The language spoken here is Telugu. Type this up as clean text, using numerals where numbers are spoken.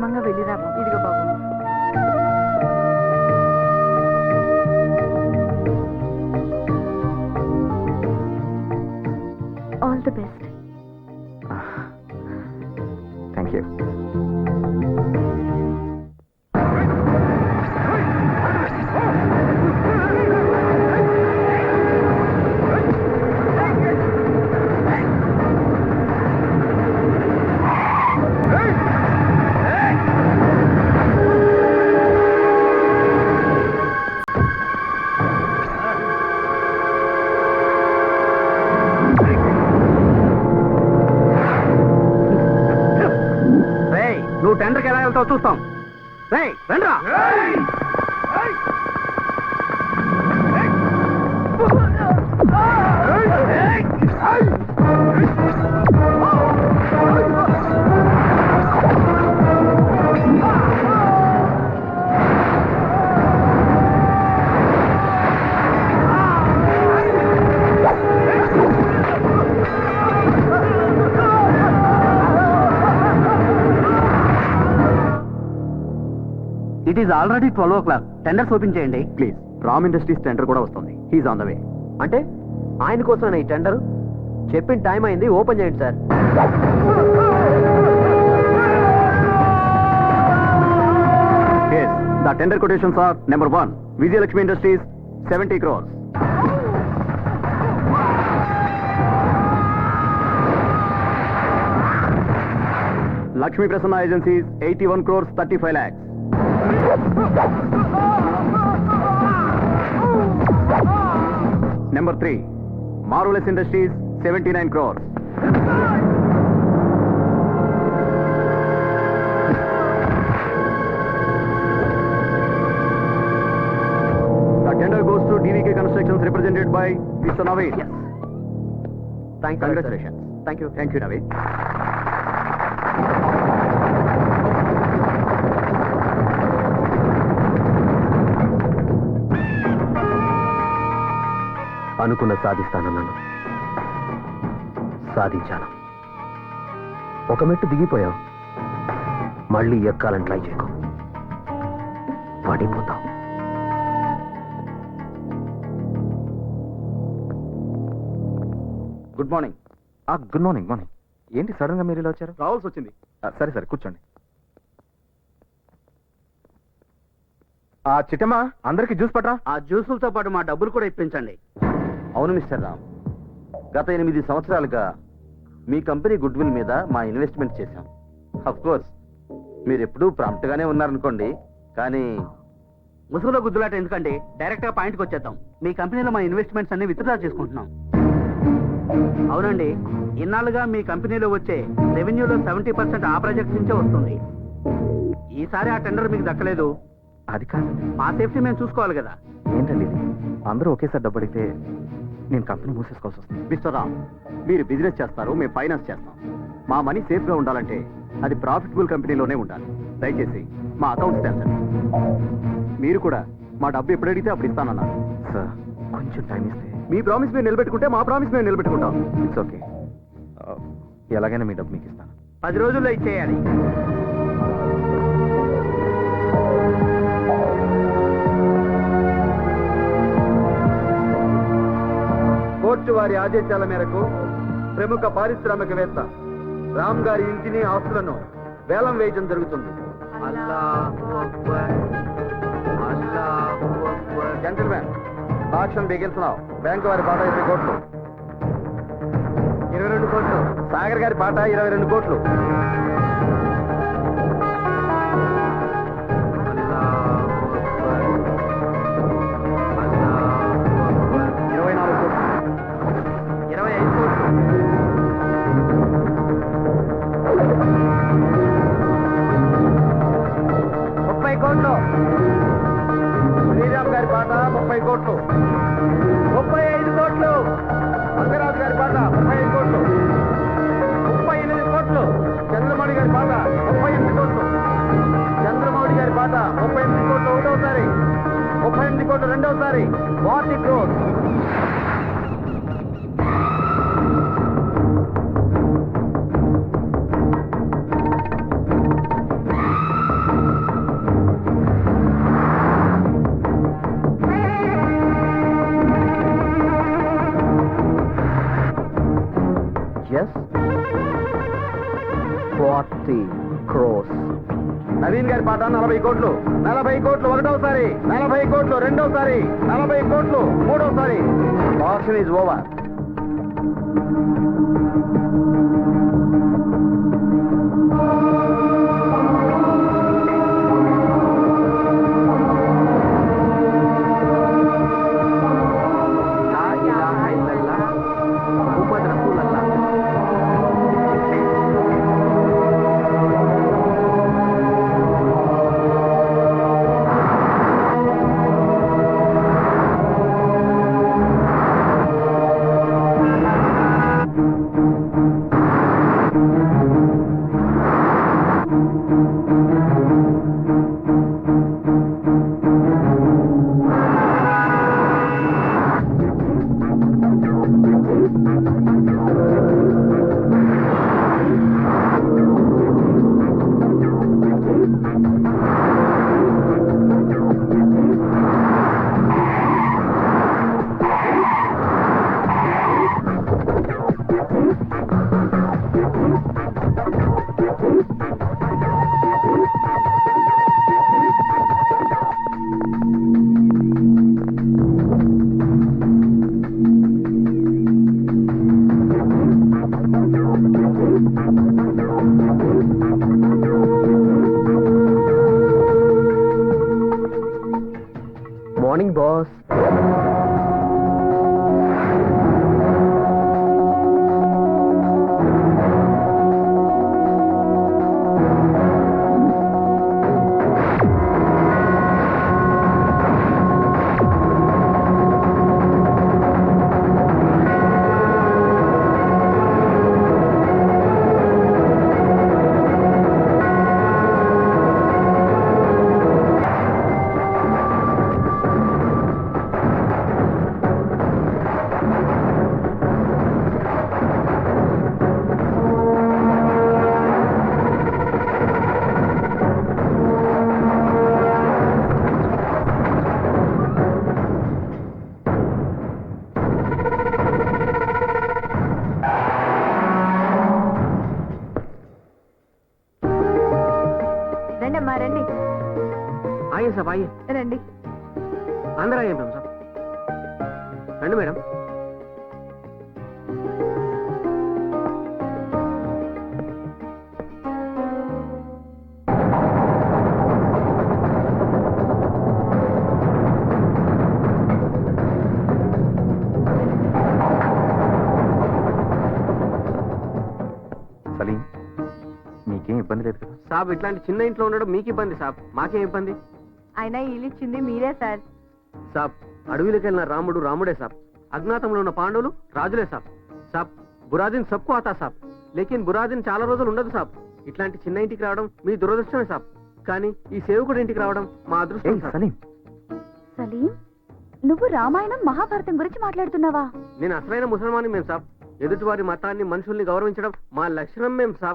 క్షేమంగా వెళ్ళిరా బాబు. ఇదిగో బాబు. All the best. Thank you. నువ్వు టెండర్కి ఎలా వెళ్తావు చూస్తాం. రండ్రా. It is already 12 o'clock. Tenders open చేయండి ప్లీజ్. రామ్ ఇండస్ట్రీస్ టెండర్ కూడా వస్తుంది. He is on the way. అంటే ఆయన కోసం ఈ టెండర్ చెప్పిన టైం అయింది, ఓపెన్ చేయండి sir. Yes, the tender quotations are number 1, Vijayalakshmi Industries, 70 crores. Lakshmi Prasanna Agencies, 81 crores 35 lakhs. Number 3, Marvelous Industries, 79 crores. The tender goes to DVK Constructions represented by Mr. Naveed. Yes. Thank you. Congratulations. Thank you. Thank you, Naveed. అనుకున్న సాధిస్తానన్నాను, సాధించాను. ఒక మెట్టు దిగిపోయావు, మళ్ళీ ఎక్కాలని ట్రై చేయకు, పడిపోతావు. Good morning. Good morning. Morning. ఏంటి సడన్ గా మీరు ఇలా వచ్చారు? రావాల్సి వచ్చింది. సరే సరే కూర్చోండి. చిట్టమ్మా, అందరికి జ్యూస్ పట్రా. ఆ జ్యూసులతో పాటు మా డబ్బులు కూడా ఇప్పించండి. అవును మిస్టర్ రామ్, గత 8 సంవత్సరాలుగా మీ కంపెనీ గుడ్ విల్ మీద మా ఇన్వెస్ట్మెంట్ చేశాం. అఫ్ కోర్స్ మీరు ఎప్పుడూ ప్రాంప్ట్ గానే ఉన్నారనుకోండి, కానీ ముసుగులో గుద్దులాట ఎందుకండి, డైరెక్ట్ గా పాయింట్కి వచ్చేద్దాం. మీ కంపెనీలో మా ఇన్వెస్ట్మెంట్స్ అన్ని విత్డ్రా చేసుకుంటున్నాం. అవునండి, ఇన్నాళ్ళుగా మీ కంపెనీలో వచ్చే రెవెన్యూలో 70% ఆ ప్రాజెక్ట్ నుంచే వస్తుంది. ఈసారి ఆ టెండర్ మీకు దక్కలేదు. అది కాదు, మా సేఫ్టీ మేము చూసుకోవాలి కదా. ఏంటండి ఇది? అందరూ ఒకేసారి డబ్బు అడిగితే నేను కంపెనీ మూసేసుకోవాల్సి వస్తుంది. మిస్టర్ రామ్, మీరు బిజినెస్ చేస్తారు, మేము ఫైనాన్స్ చేస్తాం. మా మనీ సేఫ్ గా ఉండాలంటే అది ప్రాఫిటబుల్ కంపెనీలోనే ఉండాలి. దయచేసి మా అకౌంట్స్ తెచ్చండి. మీరు కూడా మా డబ్బు ఎప్పుడు అడిగితే అప్పుడు ఇస్తానన్నారు. సార్, కొంచెం టైం ఇస్తే. మీ ప్రామిస్ మీరు నిలబెట్టుకుంటే మా ప్రామిస్ మేము నిలబెట్టుకుంటాం. It's okay. ఎలాగైనా మీ డబ్బు మీకు ఇస్తాను. 10 రోజుల్లో ఇచ్చేయాలి. కోర్టు వారి ఆదేశాల మేరకు ప్రముఖ పారిశ్రామికవేత్త రామ్ గారి ఇంటిని, ఆస్తులను వేలం వేయడం జరుగుతుంది. Gentlemen, auction బిగిస్తున్నాం. బ్యాంకు వారి పాట 20 కోట్లు. 22 కోట్లు. సాగర్ గారి పాట 22 కోట్లు. 24 కోట్లు. 25 కోట్లు. 30 కోట్లు. శ్రీరామ్ గారి పాట 30 కోట్లు. 35 కోట్లు. రంగరాజు గారి పాట 35 కోట్లు. 38 కోట్లు. చంద్రమౌళి గారి పాట 38 కోట్లు. చంద్రమౌళి గారి పాట 38 కోట్లు ఒకటోసారి, 38 కోట్లు రెండోసారి, 40 crores. గారి పాట 40 కోట్లు. 40 కోట్లు ఒకటోసారి, 40 కోట్లు రెండోసారి, 40 కోట్లు మూడోసారి. Option is over. Morning boss. రండి అమ్మా రండి. आइए साहब आइए. రండి. अंदर आइए मैडम साहब. రండి మేడం. సలీం, మీకేం ఇబ్బంది లేదు కదా? సాబ్ ఇట్లాంటి చిన్న ఇంట్లో ఉండడం మీకు ఇబ్బంది సాబ్, మాకేం ఇబ్బంది? అయినా ఇల్లు ఇచ్చింది మీరే సార్. సాబ్ అడవిలోకి వెళ్ళిన రాముడు రాముడే సాబ్, అజ్ఞాతంలో ఉన్న పాండవులు రాజులే సాబ్. సాబ్ బురాదిన్ సబ్కు ఆతా సాబ్, లేకిన్ బురాదిన్ చాలా రోజులు ఉండదు సాబ్. ఇట్లాంటి చిన్న ఇంటికి రావడం మీ దురదృష్టమే సాబ్, కానీ ఈ సేవకుడి ఇంటికి రావడం మా అదృష్టం ఏయ్ సాబ్. సలీం, సలీం, నువ్వు రామాయణం మహాభారతం గురించి మాట్లాడుతున్నావా? నేను అసలైన ముసల్మాని మేం సాబ్. ఎదుటి వారి మతాన్ని మనుషుల్ని గౌరవించడం మా లక్షణం మేం సాబ్.